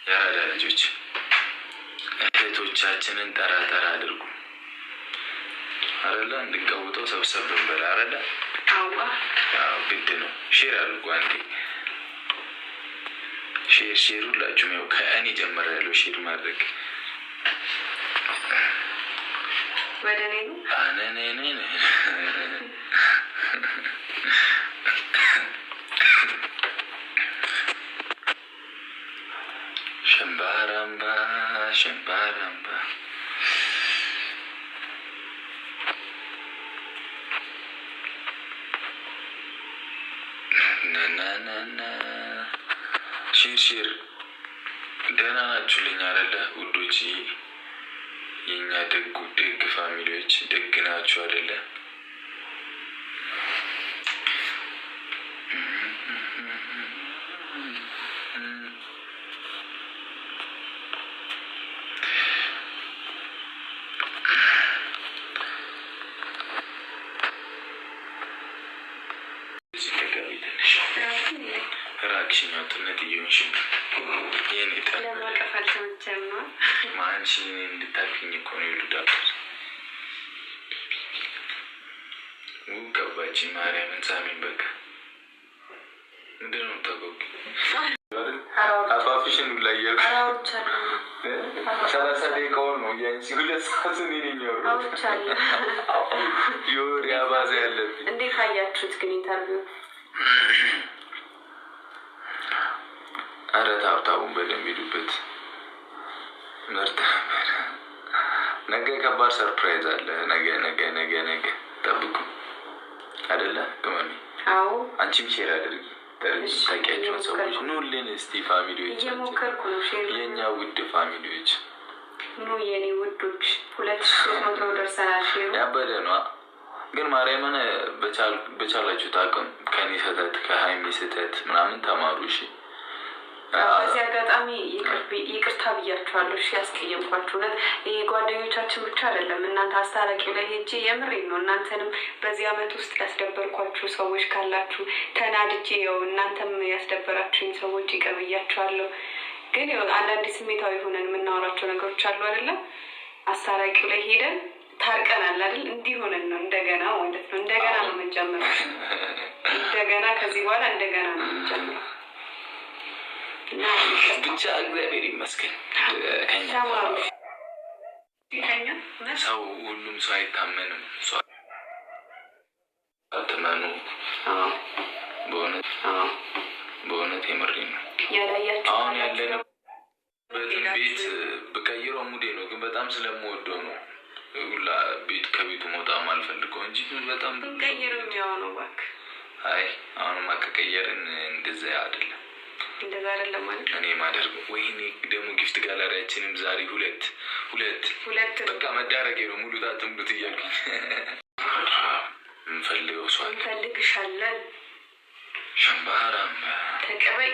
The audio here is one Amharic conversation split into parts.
ያራዳ ልጆች እህቶቻችንን ጠራ አድርጉ አረላ እንድንቀውጠው ሰብሰብ ብንበል አረዳ ግድ ነው። ሼር አድርጉ አንዴ ሼር ሁላችሁም ያው ከእኔ ጀመረ ያለው ሼር ማድረግ ወደኔ ነው አነኔኔ ሸምባራምባ ናናናና ሼር ደህና ናችሁልኝ አይደለ ውዶች? የኛ ደግ ፋሚሊዎች ደግ ናችሁ አይደለ? ራክሽኛውትነት እየሆንሽ ይህን ማንሽ እንድታገኝ እኮ ነው ይሉ ዳክተር ገባች ማርያምን ሳሚን በቃ ምንድነው ታቆቂ አፋፊሽን ላይ ያልኩ 30 ደቂቃውን ነው ያንቺ 2 ሰዓት ነው ዮር ያባዘ ያለብኝ። እንዴት አያችሁት ግን ኢንተርቪው? አረ ታብታቡን በደንብ ሄዱበት። ምርጥ ነገ ከባድ ሰርፕራይዝ አለ። ነገ ጠብቁ አይደለ ቅመሜ? አዎ አንቺም ሼር አድርጊ። ታውቂያቸውን ሰዎች ኑልን እስቲ ፋሚሊዎች፣ የእኛ ውድ ፋሚሊዎች ኑ የኔ ውዶች። 2300 ደርሰናል። ሼሩ ያበደ ነው ግን ማርያምን በቻላችሁት አቅም ከኔ ስህተት ከሀይሚ ስህተት ምናምን ተማሩ እሺ። በዚህ አጋጣሚ ይቅርታ ብያችኋለሁ። እሺ ያስቀየምኳችሁ እውነት ይሄ ጓደኞቻችን ብቻ አይደለም። እናንተ አስታራቂው ላይ ሄጄ የምሬን ነው እናንተንም በዚህ አመት ውስጥ ያስደበርኳችሁ ሰዎች ካላችሁ ተናድጄ ያው እናንተም ያስደበራችሁኝ ሰዎች ይቅር ብያችኋለሁ። ግን ያው አንዳንድ ስሜታዊ ሆነን የምናወራቸው ነገሮች አሉ አይደለም። አስታራቂው ላይ ሄደን ታርቀናል አይደል? እንዲህ ሆነን ነው እንደገና ማለት ነው እንደገና ነው የምንጀምረው። እንደገና ከዚህ በኋላ እንደገና ነው የምንጀምረው። ብቻ እግዚአብሔር ይመስገን። ሰው ሁሉም ሰው አይታመንም። ሰው አትመኑ። በእውነት የምሬ ነው። አሁን ያለንበትን ቤት ብቀይረው ሙዴ ነው፣ ግን በጣም ስለምወደው ነው ሁላ ቤት ከቤቱ መውጣት አልፈልገው እንጂ በጣም ብንቀይርም ያው ነው እባክህ። አይ አሁንማ ከቀየርን እንደዛ አይደለም ማለት እኔ ማደርገው ወይኔ ደግሞ ጊፍት ጋላሪያችንም ዛሬ ሁለት በቃ መዳረጌ ነው። ሙሉ ታጥምዱት እያልኩኝ እንፈልገው ሰው እንፈልግሻለን። ሸምባራም ተቀበይ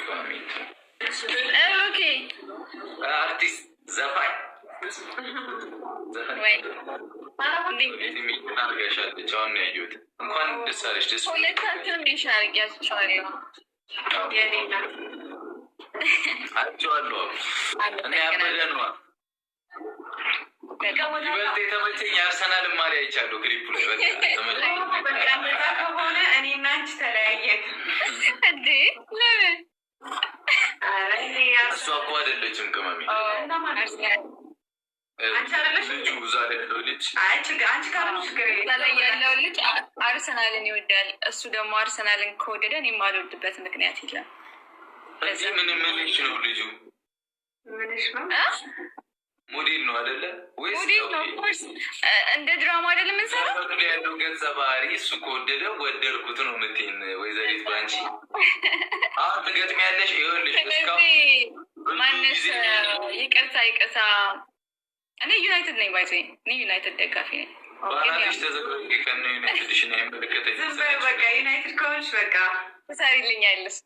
ፋሚት ኦኬ አርቲስት ዘፋኝ ወይ አርጋሻለች። አሁን ነው ያየሁት። እንኳን ደስ አለሽ። ደስ ሁለታችንም ሜንሽን አድርጊያቸዋለሁ። አይቼዋለሁ። እኔ ያበደ ነዋ። ይበልጥ የተመቸኝ የአርሰናል ማሪ አይቻለሁ ክሊፑ ላይ በቃ እንደዛ ከሆነ እኔና አንቺ ተለያየን እንዴ? ለምን? እሷ እኮ አይደለችም ቅመሜ። ላይ ያለው ልጅ አርሰናልን ይወዳል። እሱ ደግሞ አርሰናልን ከወደደ እኔ የማልወድበት ምክንያት የለም። እዚህ ምንሽ ነው ልጁ? ምንሽ ነው? ሞዴል ነው አይደለ? ሞዴል ነው። ኮርስ እንደ ድራማ አይደለም እንሰራው ያለው ገጸ ባህሪ እሱ ከወደደ ወደድኩት ነው የምትይን ወይዘሪት ባንቺ። አሁን ትገጥሚያለሽ። ይኸውልሽ ማነስ ይቅርታ እኔ ዩናይትድ ነኝ። ባይዘ እኔ ዩናይትድ ደጋፊ ነኝ። ባናትሽ ተዘግሮኝ ከነ ዩናይትድሽን አይመለከተኝ። ዝም በይ በቃ ዩናይትድ ከሆንሽ በቃ ትሰሪልኛለሽ።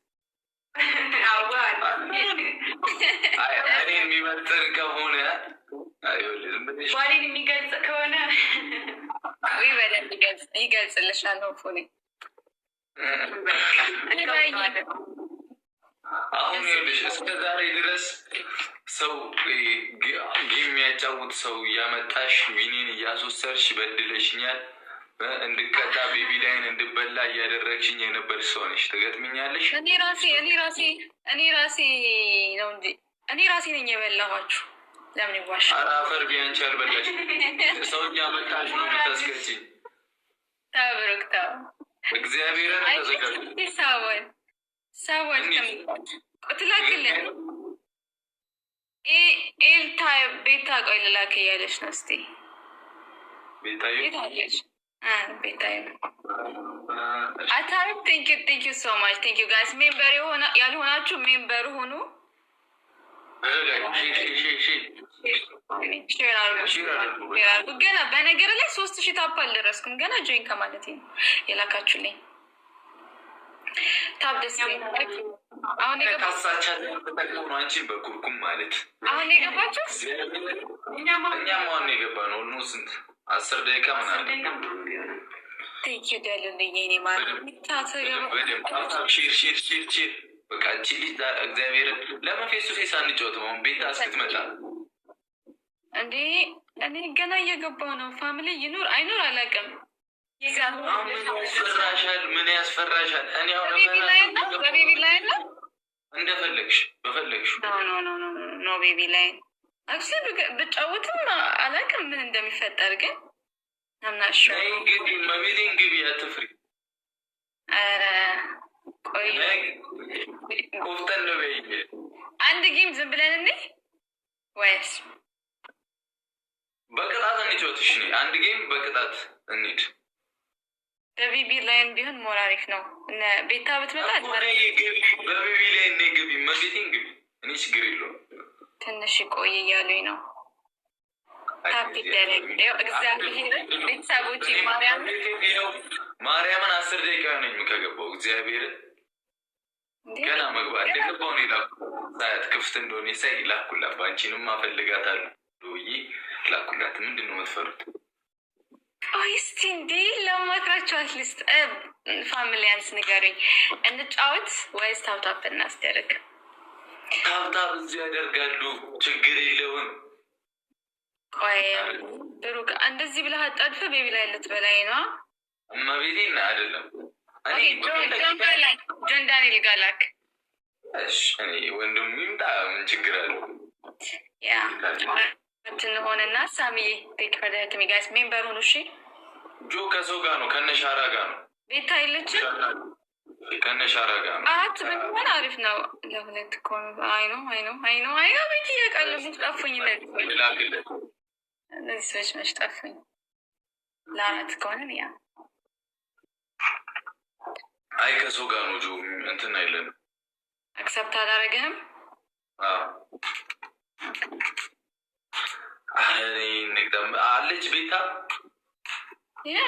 እኔ የሚመጥር ከሆነ ባሌን የሚገልጽ ከሆነ ወይ በደንብ ይገልጽልሻል። ሆፎኔ አሁን ይኸውልሽ እስከ ዛሬ ድረስ ሰው የሚያጫውት ሰው እያመጣሽ ዊኔን እያስወሰርሽ በድለሽኛል። እንድቀጣ ቤቢ ላይን እንድበላ እያደረግሽኝ የነበር ሰው ነሽ። ትገጥምኛለሽ። እኔ ራሴ ነው እንጂ እኔ ራሴ ነኝ የበላኋችሁ። ለምን ይዋሽ? ኧረ አፈር ቢያንቺ አልበላሽ። ሰው እያመጣሽ ነው የምታስገጭኝ። ታብሩክታ እግዚአብሔርን ተዘጋጅ። ሰውን ትላክልን ኤልታ ቤታ ቆይ ልላክ እያለች ነው። እስኪ ቤታዬ ቤታለች ቤታዬ አታሪፍ ቴንክ ዩ ሶ ማች ቴንክ ዩ ጋይስ። ሜምበር ያልሆናችሁ ሜምበር ሁኑ። ገና በነገር ላይ 3000 ታፕ አልደረስኩም። ገና ጆይን ከማለት ነው የላካችሁልኝ ታብ ደስ አሁን አንቺን በኩርኩም ማለት አሁን የገባችሁ እኛም አሁን የገባ ነው። ኑ ስንት 10 ደቂቃ ምናምን ቴንክ ዩ ደሉልኝ ኔ ማለት ሺር በቃ እቺ ልጅ እግዚአብሔርን ለምን ፌስ ቱ ፌስ አንጫወትም? አሁን ቤታ እስክትመጣ እንዴ እኔ ገና እየገባው ነው። ፋሚሊ ይኑር አይኑር አላውቅም። ያስፈራሻል? ምን ያስፈራሻል? እኔ በቤቢ ላይ ነው እንደፈለግሽ በፈለግሽ ኖ ቤቢ ላይ አክቹዋሊ ብጫወትም አላውቅም ምን እንደሚፈጠር ግን አምናሽ ግቢ መቤቴን ግቢ አትፍሪ። ቆይ ኮፍተን ነው በይ። አንድ ጌም ዝም ብለን እንዴ ወይስ በቅጣት እንጫወትሽ? አንድ ጌም በቅጣት እንሂድ። በቤቢ ላይን ቢሆን ሞር አሪፍ ነው። እነ ቤታ ብትመጣ በቤቢ ላይ እኔ ግቢ መቤቴን ግቢ። እኔ ችግር የለውም። ትንሽ ቆይ እያሉኝ ነው። ሀፒ ደረግ እግዚአብሔር ቤተሰቦች ማርያምን 10 ደቂቃ ነኝ ከገባው እግዚአብሔርን ገና መግባት እንደገባው ነው ላኩ። ሳያት ክፍት እንደሆነ ሳይ ላኩላት። ባንቺንም አፈልጋታለሁ ዶይ ላኩላት። ምንድን ነው የምትፈሩት? እስቲ እንዴ ለማክራቸው አትሊስት ፋሚሊያንስ ንገሩኝ። እንጫወት ወይስ ታፕታፕ እናስደርግ? ታፕታፕ እዚህ ያደርጋሉ። ችግር የለውም። ቆይ ብሩክ እንደዚህ ብለህ አጣድፈ ቤቢ ላይ ልትበላይ ነው። እመቤቴን አይደለም ጆን ዳንኤል ጋላክ እኔ ወንድሙ ይምጣ ምን ችግር አለው? ያ ትንሆንና ሳሚ ቴክ ፈርደህ ቱ ሚ ጋይስ ሜምበር ሁኑ። እሺ ጆ ከሰው ጋር ነው ከነሻራ ጋር ነው። ቤታ የለችም ከነሻራ ጋር ነው። አራት ብንሆን አሪፍ ነው። ለሁለት እኮ አይ ነው ቤት እያቃለ ምትጠፉኝ ላክለት። እነዚህ ሰዎች መች ጠፉኝ። ለአራት ከሆነን ያ አይ ከሰው ጋር ነው ጆ እንትን አይለንም። አክሰፕት አላረግህም። አይ ንግዳም አለች ቤታ ያ